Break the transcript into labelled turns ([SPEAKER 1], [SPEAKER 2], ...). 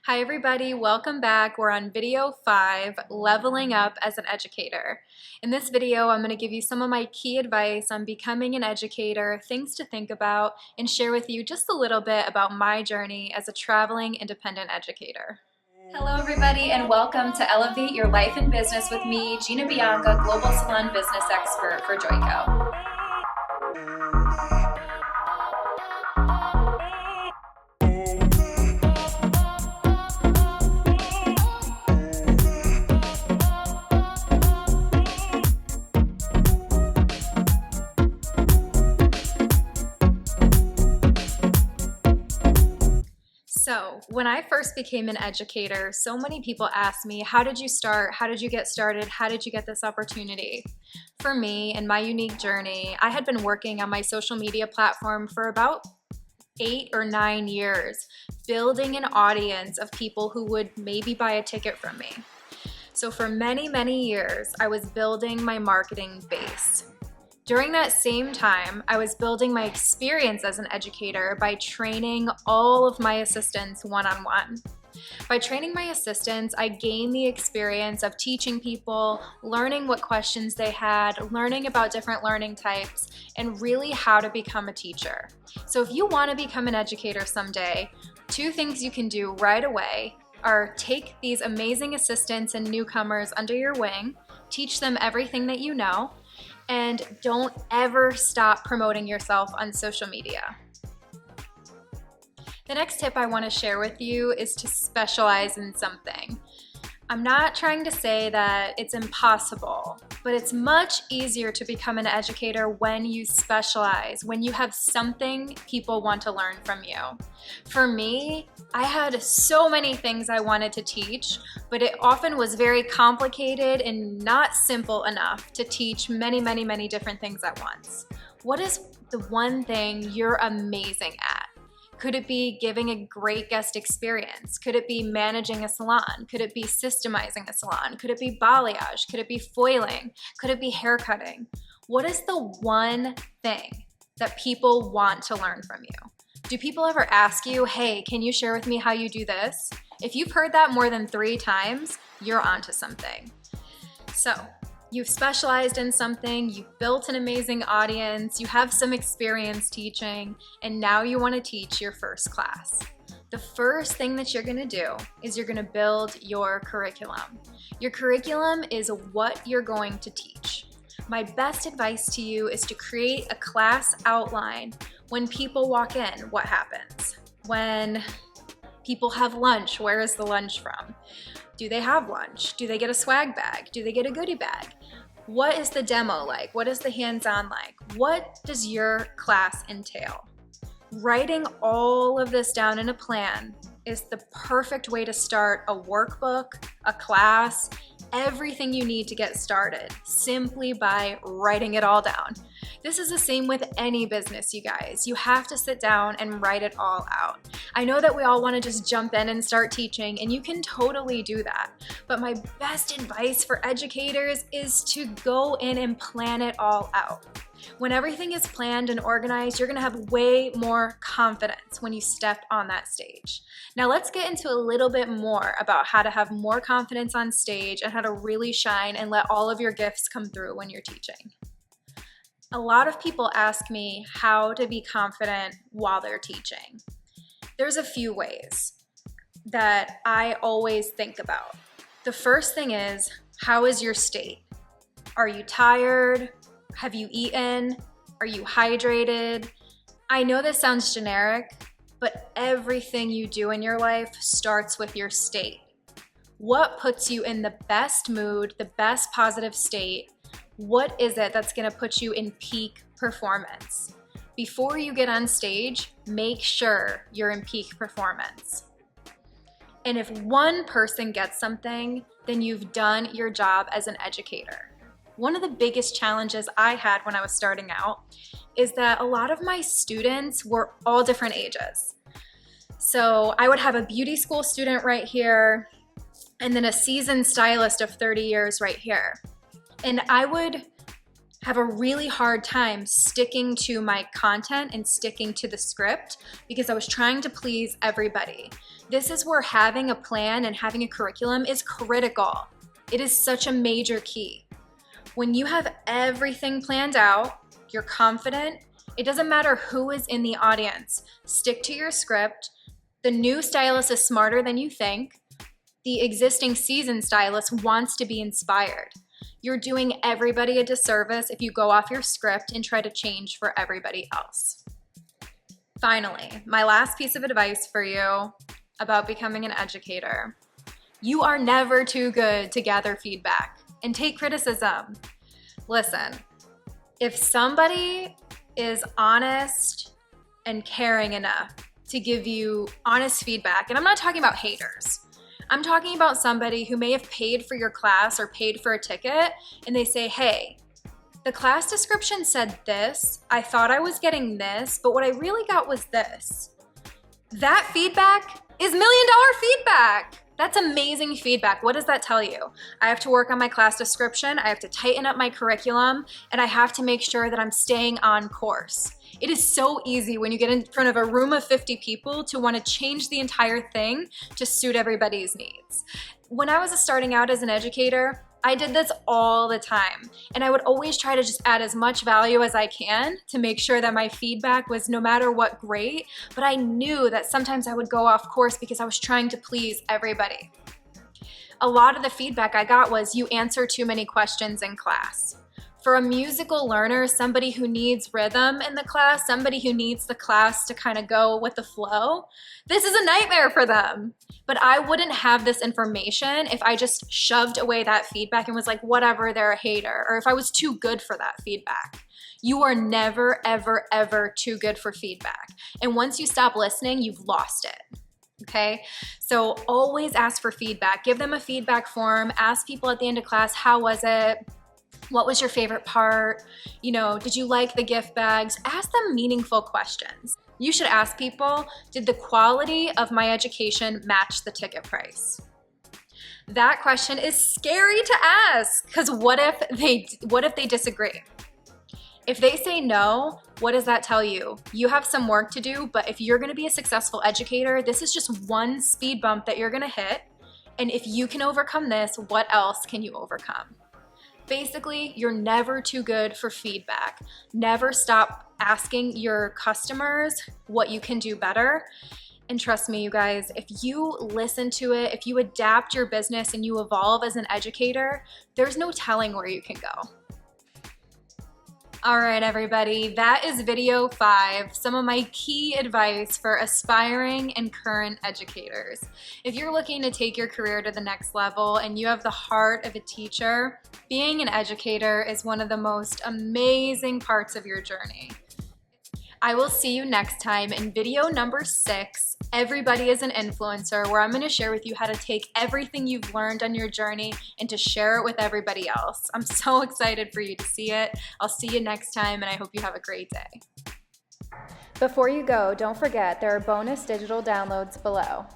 [SPEAKER 1] Hi everybody, welcome back. We're on video 5, leveling up as an educator. In this video, I'm going to give you some of my key advice on becoming an educator, things to think about, and share with you just a little bit about my journey as a traveling independent educator. Hello everybody and welcome to Elevate Your Life and Business with me, Gina Bianca, Global Salon Business Expert for Joico. So when I first became an educator, so many people asked me, how did you start? How did you get started? How did you get this opportunity? For me and my unique journey, I had been working on my social media platform for about 8 or 9 years, building an audience of people who would maybe buy a ticket from me. So for many, many years, I was building my marketing base. During that same time, I was building my experience as an educator by training all of my assistants one-on-one. By training my assistants, I gained the experience of teaching people, learning what questions they had, learning about different learning types, and really how to become a teacher. So if you want to become an educator someday, 2 things you can do right away are take these amazing assistants and newcomers under your wing, teach them everything that you know, and don't ever stop promoting yourself on social media. The next tip I want to share with you is to specialize in something. I'm not trying to say that it's impossible, but it's much easier to become an educator when you specialize, when you have something people want to learn from you. For me, I had so many things I wanted to teach, but it often was very complicated and not simple enough to teach many, many, many different things at once. What is the one thing you're amazing at? Could it be giving a great guest experience? Could it be managing a salon? Could it be systemizing a salon? Could it be balayage? Could it be foiling? Could it be haircutting? What is the one thing that people want to learn from you? Do people ever ask you, hey, can you share with me how you do this? If you've heard that more than 3 times, you're onto something. So, you've specialized in something, you've built an amazing audience, you have some experience teaching, and now you want to teach your first class. The first thing that you're going to do is you're going to build your curriculum. Your curriculum is what you're going to teach. My best advice to you is to create a class outline. When people walk in, what happens? When people have lunch, where is the lunch from? Do they have lunch? Do they get a swag bag? Do they get a goodie bag? What is the demo like? What is the hands-on like? What does your class entail? Writing all of this down in a plan is the perfect way to start a workbook, a class, everything you need to get started, simply by writing it all down. This is the same with any business, you guys. You have to sit down and write it all out. I know that we all want to just jump in and start teaching, and you can totally do that. But my best advice for educators is to go in and plan it all out. When everything is planned and organized, you're going to have way more confidence when you step on that stage. Now let's get into a little bit more about how to have more confidence on stage and how to really shine and let all of your gifts come through when you're teaching. A lot of people ask me how to be confident while they're teaching. There's a few ways that I always think about. The first thing is, how is your state? Are you tired? Have you eaten? Are you hydrated? I know this sounds generic, but everything you do in your life starts with your state. What puts you in the best mood, the best positive state? What is it that's going to put you in peak performance? Before you get on stage, make sure you're in peak performance. And if one person gets something, then you've done your job as an educator. One of the biggest challenges I had when I was starting out is that a lot of my students were all different ages. So I would have a beauty school student right here, and then a seasoned stylist of 30 years right here. And I would have a really hard time sticking to my content and sticking to the script because I was trying to please everybody. This is where having a plan and having a curriculum is critical. It is such a major key. When you have everything planned out, you're confident, it doesn't matter who is in the audience. Stick to your script. The new stylist is smarter than you think. The existing seasoned stylist wants to be inspired. You're doing everybody a disservice if you go off your script and try to change for everybody else. Finally, my last piece of advice for you about becoming an educator. You are never too good to gather feedback and take criticism. Listen, if somebody is honest and caring enough to give you honest feedback, and I'm not talking about haters, I'm talking about somebody who may have paid for your class or paid for a ticket, and they say, hey, the class description said this, I thought I was getting this, but what I really got was this. That feedback is $1 million feedback. That's amazing feedback. What does that tell you? I have to work on my class description, I have to tighten up my curriculum, and I have to make sure that I'm staying on course. It is so easy when you get in front of a room of 50 people to want to change the entire thing to suit everybody's needs. When I was starting out as an educator, I did this all the time, and I would always try to just add as much value as I can to make sure that my feedback was no matter what great, but I knew that sometimes I would go off course because I was trying to please everybody. A lot of the feedback I got was, you answer too many questions in class. For a musical learner, somebody who needs rhythm in the class, somebody who needs the class to kind of go with the flow, this is a nightmare for them. But I wouldn't have this information if I just shoved away that feedback and was like, whatever, they're a hater, or if I was too good for that feedback. You are never, ever, ever too good for feedback. And once you stop listening, you've lost it. Okay, so always ask for feedback. Give them a feedback form. Ask people at the end of class, how was it? What was your favorite part? You know, did you like the gift bags? Ask them meaningful questions. You should ask people, did the quality of my education match the ticket price? That question is scary to ask, because what if they disagree? If they say no, what does that tell you? You have some work to do, but if you're gonna be a successful educator, this is just one speed bump that you're gonna hit. And if you can overcome this, what else can you overcome? Basically, you're never too good for feedback. Never stop asking your customers what you can do better. And trust me, you guys, if you listen to it, if you adapt your business and you evolve as an educator, there's no telling where you can go. All right, everybody, that is video 5, some of my key advice for aspiring and current educators. If you're looking to take your career to the next level and you have the heart of a teacher, being an educator is one of the most amazing parts of your journey. I will see you next time in video number 6, Everybody is an Influencer, where I'm going to share with you how to take everything you've learned on your journey and to share it with everybody else. I'm so excited for you to see it. I'll see you next time, and I hope you have a great day. Before you go, don't forget there are bonus digital downloads below.